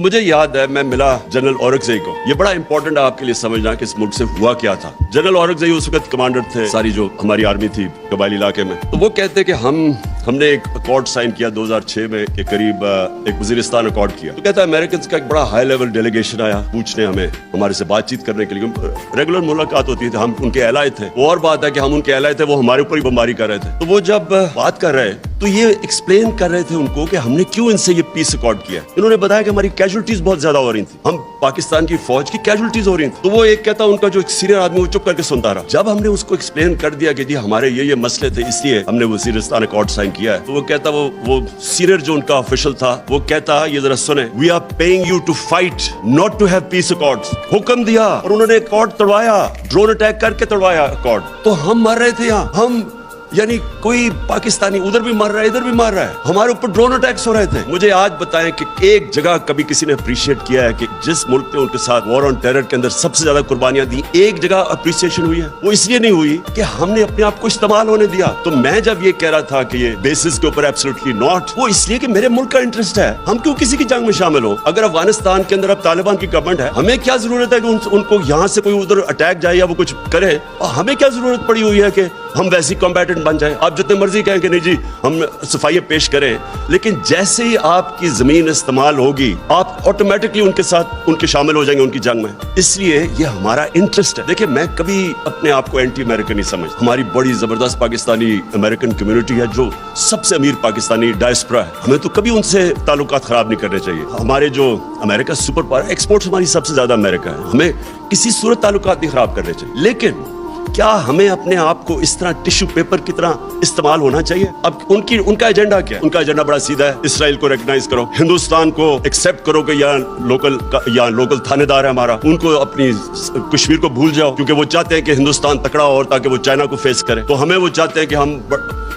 مجھے یاد ہے میں ملا جنرل اورکزئی کو. یہ بڑا امپورٹنٹ ہے آپ کے لیے سمجھنا کہ اس ملک سے ہوا کیا تھا. جنرل اورکزئی اس وقت کمانڈر تھے ساری جو ہماری آرمی تھی قبائلی علاقے میں. تو وہ کہتے کہ ہم نے ایک اکارڈ سائن کیا 2006 میں کے قریب ایک وزیرستان اکارڈ کیا. تو کہتا ہے امریکنز کا ایک بڑا ہائی لیول ڈیلیگیشن آیا پوچھنے ہمیں ہمارے سے بات چیت کرنے کے لیے. ریگولر ملاقات ہوتی تھی, ہم ان کے الائے تھے. وہ اور بات ہے کہ ہم ان کے الائے تھے, وہ ہمارے اوپر ہی بمباری کر رہے تھے. تو وہ جب بات کر رہے تو یہ ایکسپلین کر رہے تھے ان کو کہ ہم نے کیوں ان سے یہ پیس اکارڈ کیا. انہوں نے بتایا کہ ہماری کیجولٹیز بہت زیادہ ہو رہی تھیں, ہم پاکستان کی فوج کی کیجولٹیز ہو رہی تھیں. تو وہ ایک کہتا ان کا جو سینئر آدمی وہ چپ کر کے سنتا رہا. جب ہم نے اس کو ایکسپلین کر دیا کہ جی ہمارے یہ مسئلے تھے اس لیے ہم نے وزیرستان اکارڈ سائن کیا ہے, تو وہ کہتا وہ سینئر جو ان کا آفیشل تھا وہ کہتا یہ ذرا سنیں, we are paying you to fight not to have peace accord. حکم دیا اور انہوں نے اکارڈ توڑوایا, ڈرون اٹیک کر کے توڑوایا اکارڈ. تو ہم مر رہے تھے یہاں, ہم یعنی کوئی پاکستانی ادھر بھی مر رہا ہے ادھر بھی مر رہا ہے, ہمارے اوپر ڈرون اٹیکس ہو رہے تھے. مجھے آج بتائیں کہ ایک جگہ کبھی کسی نے اپریشیٹ کیا ہے کہ جس ملک نے ان کے ساتھ وار آن ٹیرر کے اندر سب سے زیادہ قربانیاں دی, ایک جگہ اپریسیشن ہوئی ہے؟ وہ اس لیے نہیں ہوئی کہ ہم نے اپنے آپ کو استعمال ہونے دیا. تو میں جب یہ کہہ رہا تھا کہ یہ بیسس کے اوپر ایبسولوٹلی ناٹ, وہ اس لیے کہ میرے ملک کا انٹرسٹ ہے. ہم کیوں کسی کی جنگ میں شامل ہو؟ اگر افغانستان کے اندر اب طالبان کی گورنمنٹ ہے, ہمیں کیا ضرورت ہے کہ ان کو یہاں سے کوئی ادھر اٹیک جائے یا وہ کچھ کرے؟ ہمیں کیا ضرورت پڑی ہوئی ہے کہ ہم ویسی کمبیٹنٹ بن جائیں؟ آپ جتنے مرضی کہیں کہ نہیں جی ہم صفائیاں پیش کریں, لیکن جیسے ہی آپ کی زمین استعمال ہوگی آپ آٹومیٹکلی ان کے ساتھ ان کے شامل ہو جائیں گے ان کی جنگ میں. اس لیے یہ ہمارا انٹرسٹ ہے. دیکھیں میں کبھی اپنے آپ کو اینٹی امریکن نہیں سمجھتا. ہماری بڑی زبردست پاکستانی امریکن کمیونٹی ہے جو سب سے امیر پاکستانی ڈائسپورا ہے, ہمیں تو کبھی ان سے تعلقات خراب نہیں کرنے چاہیے. ہمارے جو امریکہ سپر پاور ایکسپورٹس ہماری سب سے زیادہ امریکہ ہے, ہمیں کسی صورت تعلقات نہیں خراب کرنے چاہیے. لیکن کیا ہمیں اپنے آپ کو اس طرح ٹشو پیپر کی طرح استعمال ہونا چاہیے؟ اب ان کا ایجنڈا کیا ہے؟ ان کا ایجنڈا بڑا سیدھا ہے, اسرائیل کو ریکگنائز کرو, ہندوستان کو ایکسیپٹ کرو کہ یہاں لوکل تھانے دار ہے ہمارا, ان کو اپنی کشمیر کو بھول جاؤ کیونکہ وہ چاہتے ہیں کہ ہندوستان تکڑا ہو تاکہ وہ چائنا کو فیس کرے. تو ہمیں وہ چاہتے ہیں کہ ہم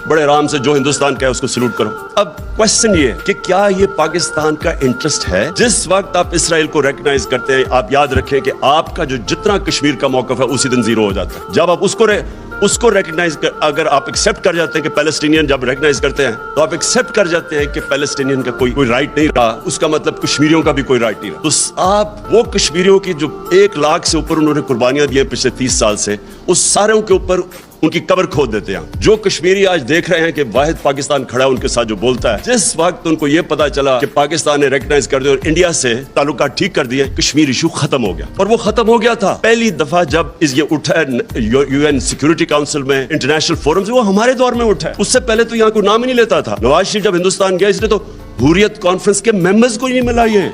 بڑے آرام سے جو ہندوستان کا ہے اس کو سلوٹ کرو. اب کوشچن یہ کہ کیا یہ پاکستان کا انٹرسٹ ہے؟ جس وقت آپ اسرائیل کو ریکگنائز کرتے ہیں آپ یاد رکھیں کہ آپ کا جو جتنا کشمیر کا موقف ہے اسی دن زیرو ہو جاتا ہے. جب آپ اس کو ریکگنائز اگر آپ ایکسیپٹ کر جاتے ہیں کہ پیلسٹینین جب ریکگنائز کرتے ہیں تو آپ ایکسیپٹ کر جاتے ہیں کہ پیلسٹینین کا کوئی رائٹ نہیں رہا, اس کا مطلب کشمیریوں کا بھی کوئی رائٹ نہیں رہا. تو آپ وہ کشمیریوں کی جو 1 لاکھ سے اوپر انہوں نے قربانیاں دی ہیں پچھلے 30 سال سے, اس ساروں کے اوپر ان کی قبر کھود دیتے ہیں. جو کشمیری آج دیکھ رہے ہیں کہ واحد پاکستان کھڑا ہے ان کے ساتھ جو بولتا ہے, جس وقت ان کو یہ پتا چلا کہ پاکستان نے ریکگنائز کر دیا اور انڈیا سے تعلقات ٹھیک کر دیے, کشمیر ایشو ختم ہو گیا. اور وہ ختم ہو گیا تھا پہلی دفعہ جب یہ اٹھا ہے یو این سیکورٹی کاؤنسل میں, انٹرنیشنل فورم سے, وہ ہمارے دور میں اٹھا ہے. اس سے پہلے تو یہاں کوئی نام ہی نہیں لیتا تھا. نواز شریف جب ہندوستان گیا اس نے تو حریت کانفرنس کے ممبرز کو ہی نہیں ملا. یہ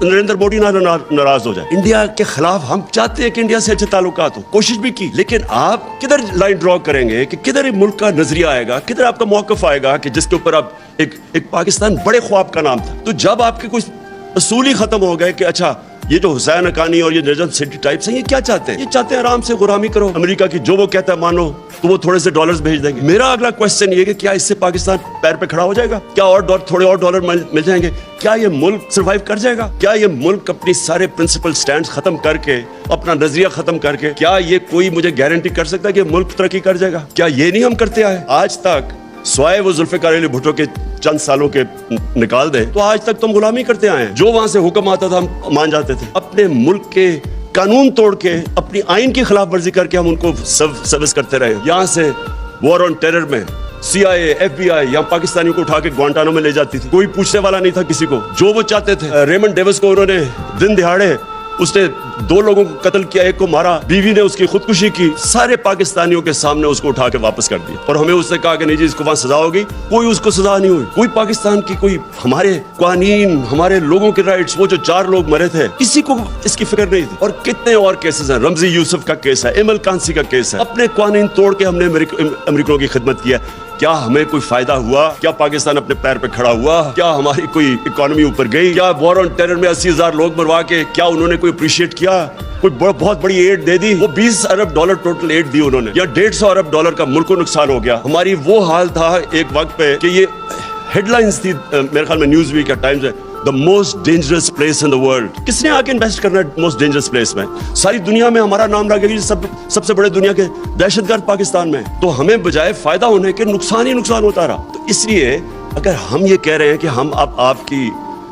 نریندر مودی ناراض ہو جائے. انڈیا کے خلاف ہم چاہتے ہیں کہ انڈیا سے اچھے تعلقات ہو, کوشش بھی کی, لیکن آپ کدھر لائن ڈرا کریں گے کہ کدھر ملک کا نظریہ آئے گا, کدھر آپ کا موقف آئے گا کہ جس کے اوپر آپ ایک پاکستان بڑے خواب کا نام تھا. تو جب آپ کے کچھ اصول ہی ختم ہو گئے کہ اچھا یہ جو حسین حقانی اور یہ نجم سٹی ٹائپس ہیں یہ کیا چاہتے ہیں؟ یہ چاہتے ہیں آرام سے غلامی کرو, امریکہ کی جو وہ کہتا ہے مانو, تو وہ تھوڑے سے ڈالرز بھیج دیں گے. میرا اگلا کوشچن یہ کہ کیا اس سے پاکستان پیر پہ کھڑا ہو جائے گا؟ کیا تھوڑے اور ڈالر مل جائیں گے؟ کیا یہ ملک سروائیو کر جائے گا؟ کیا یہ ملک اپنی سارے پرنسپل سٹینڈز ختم کر کے, اپنا نظریہ ختم کر کے, کیا یہ کوئی مجھے گارنٹی کر سکتا ہے کہ ملک ترقی کر جائے گا؟ کیا یہ نہیں ہم کرتے آئے آج تک؟ سوائے وہ ذوالفقار علی بھٹو کے چند سالوں کے نکال دیں تو آج تک تم غلامی کرتے آئے ہیں. جو وہاں سے حکم آتا تھا ہم مان جاتے تھے. اپنے ملک کے قانون توڑ کے, اپنی آئین کی خلاف ورزی کر کے ہم ان کو سروس کرتے رہے. یہاں سے وار آن ٹیرر میں CIA, FBI یہاں پاکستانیوں کو اٹھا کے گوانٹانو میں لے جاتی تھی, کوئی پوچھنے والا نہیں تھا کسی کو, جو وہ چاہتے تھے. ریمنڈ ڈیوس کو انہوں نے دن دہاڑے اس نے 2 لوگوں کو قتل کیا, 1 کو مارا, بیوی نے اس کی خودکشی کی, سارے پاکستانیوں کے سامنے اس کو اٹھا کے واپس کر دیا. اور ہمیں اس نے کہا کہ نہیں جی اس کو وہاں سزا ہوگی, کوئی اس کو سزا نہیں ہوئی. کوئی پاکستان کی کوئی ہمارے قوانین, ہمارے لوگوں کے رائٹس, وہ جو 4 لوگ مرے تھے کسی کو اس کی فکر نہیں تھی. اور کتنے اور کیسز ہیں, رمزی یوسف کا کیس ہے, ایمل کانسی کا کیس ہے. اپنے قوانین توڑ کے ہم نے امریکنوں کی خدمت کی ہے. کیا ہمیں کوئی فائدہ ہوا؟ کیا پاکستان اپنے پیر پہ کھڑا ہوا؟ کیا ہماری کوئی اکانومی اوپر گئی؟ کیا وار آن ٹیرر میں 80,000 لوگ مروا کے کیا انہوں نے کوئی اپریشیٹ کیا؟ کوئی بہت بڑی ایڈ دے دی؟ وہ $20 ارب ٹوٹل ایڈ دی انہوں نے, یا $150 ارب کا ملک کو نقصان ہو گیا. ہماری وہ حال تھا ایک وقت پہ کہ یہ ہیڈ لائنز تھی میرے خیال میں نیوز ویک یا ٹائمز ہے, the most dangerous place in the world. کس نے آ کے انویسٹ کرنا ہے most dangerous place میں؟ ساری دنیا میں ہمارا نام رکھے گی سب سے بڑے دنیا کے دہشت گرد پاکستان میں. تو ہمیں بجائے فائدہ ہونے کے نقصان ہی نقصان ہوتا رہا. تو اس لیے اگر ہم یہ کہہ رہے ہیں کہ ہم اب آپ کی